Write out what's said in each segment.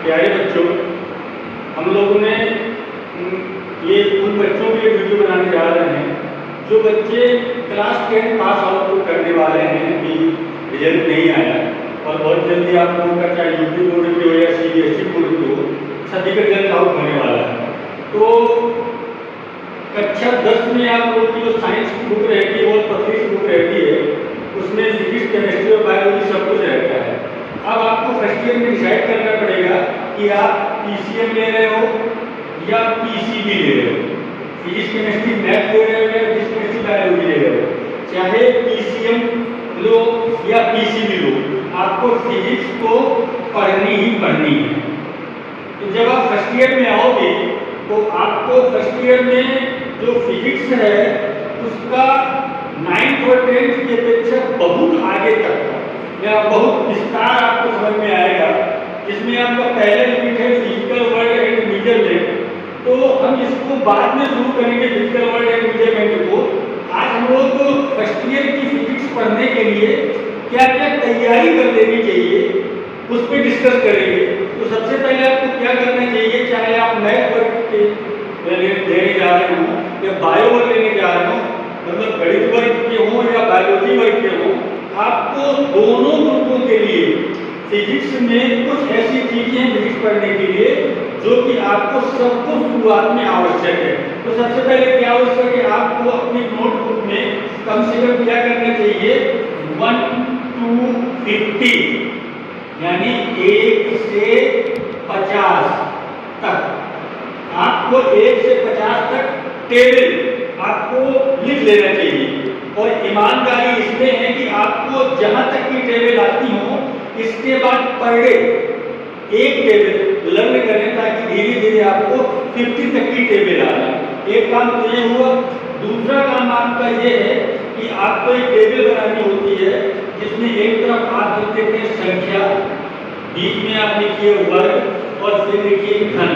प्यारे बच्चों, हम लोगों ने ये उन बच्चों के लिए वीडियो बनाने जा रहे हैं जो बच्चे क्लास 10 पास आउट तो करने वाले हैं कि रिजल्ट नहीं आया और बहुत जल्दी आप लोगों का चाहे यूपी बोर्ड की हो या CBSE बोर्ड की हो, सभी का रिजल्ट आउट होने वाला है। तो कक्षा 10 में आप लोगों की जो साइंस की बुक रहती है, बहुत पतली सी बुक रहती है, उसमें फिजिक्स, केमिस्ट्री और बायोलॉजी सब कुछ रहता है। अब आपको फर्स्ट ईयर में डिसाइड करना पड़ेगा कि आप PCM ले रहे हो या PCB ले रहे हो, फिजिक्स केमिस्ट्री मैथ ले रहे हो या फिजिक्स केमिस्ट्री बायोलॉजी ले रहे हो। चाहे PCM लो या PCB लो, आपको फिजिक्स को पढ़नी ही पढ़नी है। तो जब आप फर्स्ट ईयर में आओगे तो आपको फर्स्ट ईयर में जो फिजिक्स है उसका 9th और 10th की अपेक्षा बहुत आगे तक या बहुत विस्तार आपको समझ में आएगा, जिसमें आपका पहला यूनिट है फिजिकल वर्ल्ड एंड मेजरमेंट। तो हम इसको बाद में शुरू करेंगे, फिजिकल वर्ल्ड एंड मेजरमेंट को। आज हम लोग को फर्स्ट ईयर की फिजिक्स पढ़ने के लिए क्या क्या तैयारी कर लेनी चाहिए उस पर डिस्कस करेंगे। तो सबसे पहले आपको क्या करना चाहिए, चाहे आप मैथ वर्ग के लेने जा रहे हो या बायो वर्ग लेने जा रहे हो, मतलब गणित वर्ग के हो या बायोलॉजी वर्ग के हो, आपको दोनों ग्रुपों के लिए फिजिक्स में कुछ ऐसी चीजें फिजिक्स पढ़ने के लिए जो कि आपको सबको शुरुआत में आवश्यक है। तो सबसे पहले क्या आवश्यक है, आपको अपनी नोटबुक में कम से कम क्या करना चाहिए, 1 to 50 यानी 1 से 50 तक, आपको 1 से 50 तक टेबल आपको लिख लेना चाहिए। और ईमानदारी इसमें है कि आपको जहां तक की टेबल आती हो इसके बाद पर डे एक टेबल लर्न करें ताकि धीरे धीरे आपको 50 तक की टेबल आ जाए। एक काम तो ये हुआ। दूसरा काम आपका ये है कि आपको एक टेबल बनानी होती है जिसमें एक तरफ आप लिख देते हैं संख्या, बीच में आप लिखिए वर्ग और फिर लिखिए घन।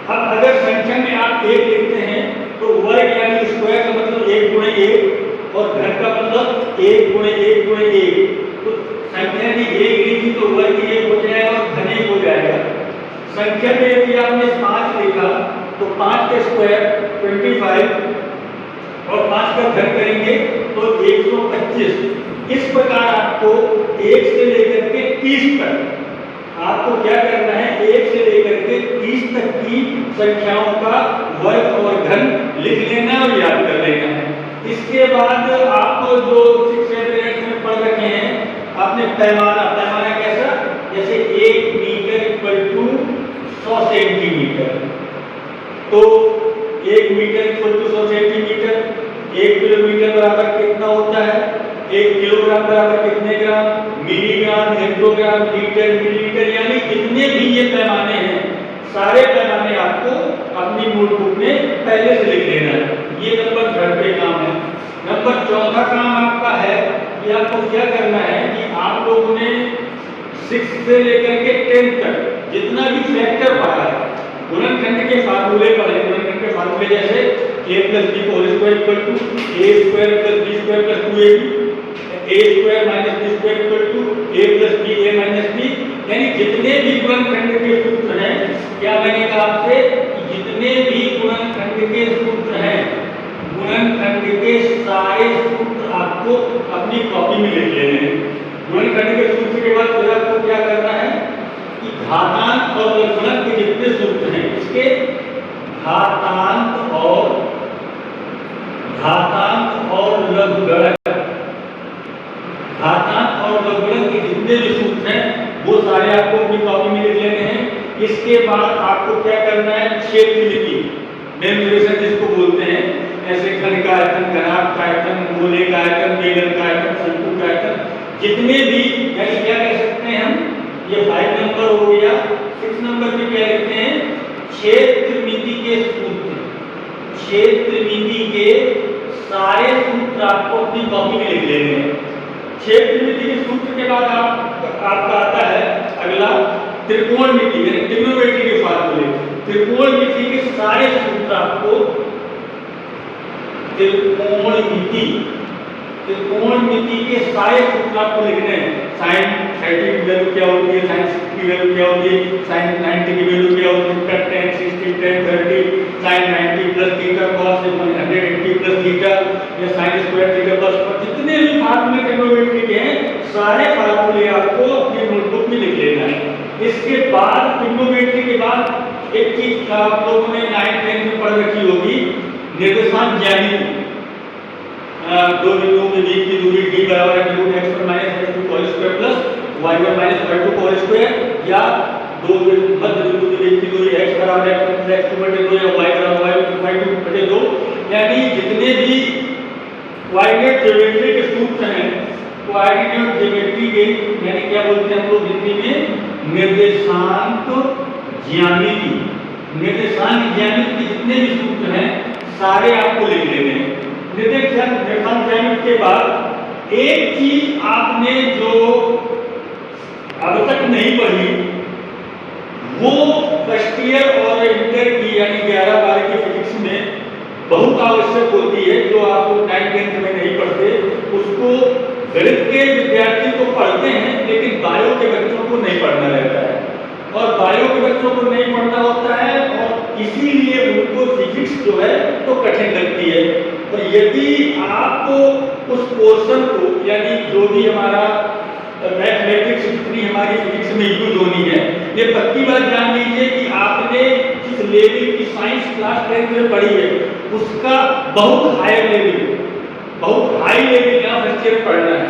अब अगर संख्या में आप 1 लिखते हैं तो वर्ग यानी स्क्वायर का मतलब 1 गुणे 1 और घन का मतलब 1 गुणे 1 गुणे 1। तो संख्या की 1 लिखी तो वर्ग 1 हो जाएगा और घन 1 हो जाएगा। संख्या में यदि आपने 5 लिखा तो 5 का स्क्वायर 25 और 5 का घन करेंगे तो 125। इस प्रकार आपको 1 से लेकर के 30 तक आपको क्या करना है, 1 से लेकर के 30 तक की संख्याओं का वर्ग और घन लिख लेना और याद कर लेना है। इसके बाद आपको जो 6, 7, 8 में पढ़ रखे हैं, आपने पैमाना कैसा, जैसे 1 मीटर इक्वल टू 100 सेंटीमीटर। तो 1 metre equal to 100 centimetre, 1 kilometre बराबर कितना होता है, 1 किलोग्राम बराबर कितने gram, milligram, hectogram, litre, millilitre, यानी जितने भी ये पैमाने हैं सारे पैमाने आपको अपनी नोटबुक में पहले से लिख लेना है। ये नंबर 3 पे काम है। नंबर 4 काम आपका है कि आपको क्या करना है कि आप लोगों ने 6 से लेकर के 10 तक जितना भी फैक्टर पढ़ा है, गुणनखंड के फार्मूले पढ़े। गुणनखंड के फार्मूले जैसे a + b whole square equal to a square + b square + 2ab, a square - b square equal to a + b a - b, यानी जितने भी गुणनखंड के सूत्र हैं, क्या बनेगा आपसे कि जितने भी गुणनखंड के सूत्र हैं, गुणनखंड के सारे सूत्र आपको अपनी कॉपी में लिख लेने हैं। गुणनखंड के सूत्र के बाद फिर आपको क्या करना है कि घातांक और लघुगणक के जितने सूत्र हैं, इसके घातांक और लघुगणक, घातांक और लघुगणक के जितने भी सूत्र हैं वो सारे आपको अपनी कॉपी में लिख लेने हैं। इसके बाद आपको क्या करना है, क्षेत्रमिति मेमोराइजेशन जिसको बोलते हैं, ऐसे घन का आयतन, घनाभ का आयतन, गोले का आयतन, बेलन का आयतन, शंकु का आयतन, जितने भी, यानी क्या कह सकते हैं हम, ये 5 नंबर हो गया। 6 नंबर पे क्या लिखते हैं, क्षेत्रमिति के सूत्र। क्षेत्रमिति के सारे सूत्र आपको अपनी कॉपी में लिख लेने हैं। क्षेत्रमिति के सूत्र के बाद आपका आता है अगला त्रिकोणमिति, यानी ट्रिग्नोमेट्री के फार्मूले। त्रिकोणमिति के सारे सूत्र आपको त्रिकोणमिति के सारे सूत्र आपको लिखने हैं। साइन 30 वैल्यू क्या होती है, साइन की वैल्यू क्या होगी, sin 90 की वैल्यू क्या होगी, tan 60 tan 30 sin 90 plus theta cos 180 plus theta या sin स्क्वायर थीटा प्लस, जितने भी फार्मूले ट्रिग्नोमेट्री के हैं सारे फार्मूले आपको अपनी नोटबुक में लिख लेना है। इसके बाद ट्रिग्नोमेट्री के बाद एक चीज आप लोगों ने 9th 10th में पढ़ रखी होगी, निर्देशांक ज्यामिति। दो बिंदुओं के बीच की दूरी d बराबर है रूट x पर minus x2 whole square plus y1 minus y2 whole square, या दो मध्य बिंदु के बीच की दूरी x बराबर है x2 बटे 2 या y बराबर y2 बटे 2। यानी जितने भी कोऑर्डिनेट ज्योमेट्री के सूत्र हैं, कोऑर्डिनेट ज्योमेट्री के यानी क्या बोलते हैं हम लोग हिंदी में, निर्देशांक ज्यामिति। निर्देशांक ज्यामिति के जितने भी सूत्र हैं सारे आपको लिख लेने हैं। निर्देशांक ज्यामिति के बाद एक चीज आपने जो अब तक नहीं पढ़ी वो फर्स्ट ईयर और इंटर की यानी 11-12 की फिजिक्स में बहुत आवश्यक होती है, जो आप 9th 10th में नहीं पढ़ते उसको गणित के विद्यार्थी को पढ़ते हैं लेकिन बायो के बच्चों को नहीं पढ़ना रहता है, और बायो के बच्चों को नहीं पढ़ना होता है और इसीलिए उनको फिजिक्स जो है तो कठिन लगती है। और यदि आपको उस पोर्शन को यानी जो भी हमारा मैथमेटिक्स जितनी हमारी फिजिक्स में यूज होनी है, ये पक्की बात जान लीजिए कि आपने जिस लेवल की साइंस क्लास 10th में पढ़ी है उसका बहुत हाई लेवल यहाँ फर्स्ट ईयर पढ़ना है।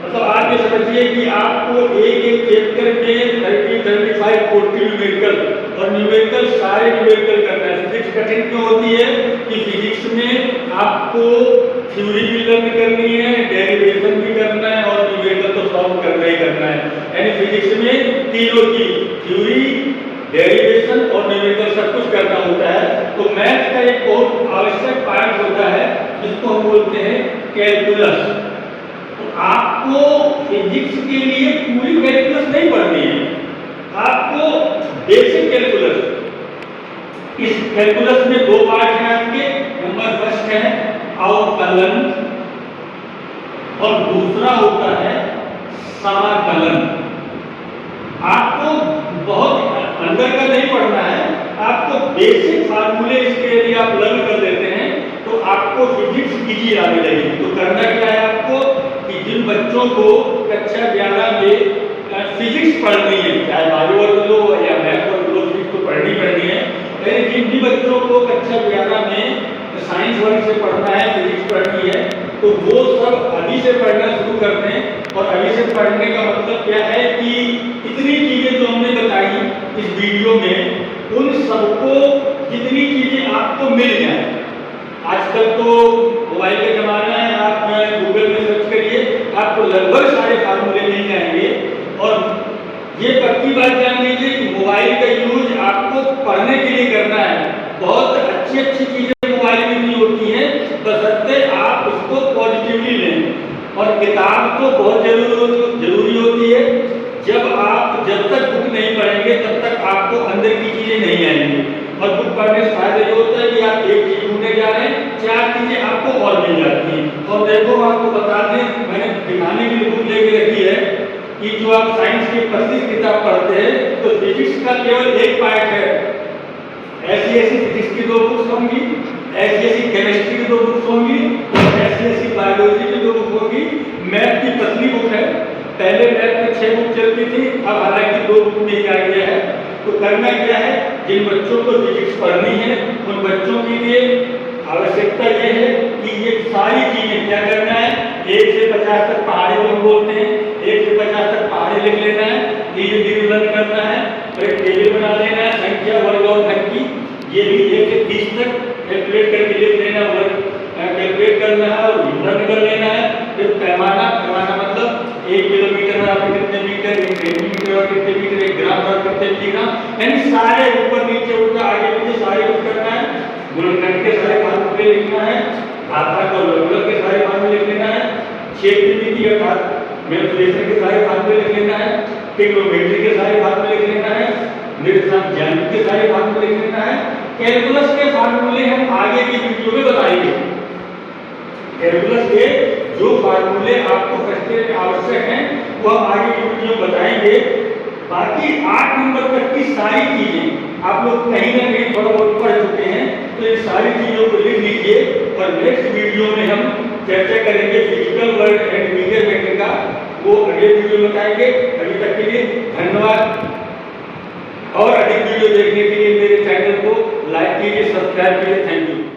मतलब आप ये समझिए कि आपको एक चैप्टर में 30, 35, 40 न्यूमेरिकल और न्यूमेरिकल सारे न्यूमेरिकल करना है। फिजिक्स कठिन क्यों होती है कि फिजिक्स में आपको थ्योरी भी लर्न करनी है, डेरिवेशन भी करना है और न्यूमेरिकल तो सॉल्व करना ही करना है। यानी फिजिक्स में तीनों की थ्योरी, डेरिवेशन और न्यूमेरिकल सब कुछ करना होता है। तो मैथ का एक बहुत आवश्यक पार्ट होता है जिसको हम बोलते हैं कैलकुलस। तो आपको फिजिक्स के लिए पूरी कैलकुलस नहीं पढ़नी है, आपको बेसिक कैलकुलस। इस कैलकुलस में दो पार्ट हैं आपके, नंबर फर्स्ट है अवकलन और दूसरा होता है समाकलन। आपको बहुत अंदर का नहीं पढ़ना है, आपको बेसिक फार्मूले इसके यदि आप लर्न कर लेते हैं तो आपको फिजिक्स इजी आने लगेगी। तो करना क्या है आपको कि जिन बच्चों को कक्षा 11 में फिजिक्स पढ़नी है, चाहे बायो वर्ग लो या मैथ वर्ग लो, फिजिक्स तो पढ़नी है, लेकिन जिन भी बच्चों को कक्षा 11 में साइंस वर्ग से पढ़ना है, फिजिक्स पढ़नी है, तो वो सब अभी से पढ़ना शुरू कर दें। और अभी से पढ़ने का मतलब क्या है कि इतनी चीजें जो हमने बताई इस वीडियो में, उन सबको जितनी चीजें आपको मिल जाए। आजकल तो मोबाइल का जमाना है, आप गूगल में सर्च करिए, आपको लगभग सारे फार्मूले मिल जाएंगे। और ये पक्की बात जान लीजिए कि मोबाइल का यूज आपको पढ़ने के लिए करना है। बहुत अच्छी अच्छी चीजें मोबाइल में भी होती हैं, बशर्ते आप उसको पॉजिटिवली लें। और किताब तो बहुत जरूरी होती है। जब तक बुक नहीं पढ़ेंगे तब तक आपको अंदर की चीजें नहीं आएंगी। और बुक पढ़ने से फायदा ये होता है कि आप एक चीज ढूंढने जा रहे हैं, 4 चीजें आपको और मिल जाती हैं। और देखो आपको बता दें, मैंने दिखाने के लिए बुक लेके रखी है कि जो आप साइंस की 25 किताब पढ़ते हैं तो फिजिक्स का केवल एक पार्ट है। ऐसी फिजिक्स की 2 बुक्स होंगी, ऐसी केमिस्ट्री की 2 बुक्स होंगी और ऐसी बायोलॉजी की 2 बुक होंगी। मैथ की पतली बुक है, पहले मैथ में 6 बुक चलती थी, अब हालांकि 2 बुक में ही आ गया है। तो करना क्या है, जिन बच्चों को फिजिक्स पढ़नी है उन बच्चों के लिए आवश्यकता ये है कि ये सारी चीजें क्या करना है, 1 से 50 तक पहाड़ी हम बोलते हैं, 1 से 50 तक पहाड़ी लिख लेना है, धीरे धीरे लर्न करना है, और एक टेबल बना लेना है संख्या, वर्ग और घन की। ये भी 1 से 30 तक कैलकुलेट करके लिख लेना, वर्ग कैलकुलेट करना है और लर्न कर लेना है। फिर पैमाना मतलब 1 किलोमीटर में आपने कितने मीटर, 1 सेंटीमीटर और कितने मीटर, 1 ग्राम और कितने मिलीग्राम, यानी सारे ऊपर नीचे उल्टा आगे पीछे सारे कुछ करना है। गुणनखंड के सारे फार्मूले लिखना है, घातांक और लघुगणक के सारे फार्मूले लिख लेना है, क्षेत्रफल अर्थात मैनिपुलेशन के सारे फार्मूले लिख लेना है, ट्रिग्नोमेट्री के सारे फार्मूले लिख लेना है, निर्देशांक ज्यामिति के सारे फार्मूले लिख लेना है। कैलकुलस के फार्मूले हम आगे की वीडियो में बताएंगे। कैलकुलस के जो फार्मूले आपको फर्स्ट ईयर में आवश्यक हैं वो हम आगे की वीडियो में बताएंगे। बाकी 8 नंबर तक की सारी चीजें आप लोग कहीं ना कहीं थोड़ा बहुत पढ़ चुके हैं, तो ये सारी चीजों को लिख लीजिए और नेक्स्ट वीडियो में हम चर्चा करेंगे फिजिकल वर्ड एंड मेजरमेंट का, वो अगले वीडियो में बताएंगे। अभी तक के लिए धन्यवाद, और अधिक वीडियो देखने के लिए मेरे चैनल को लाइक कीजिए, सब्सक्राइब कीजिए। Thank you.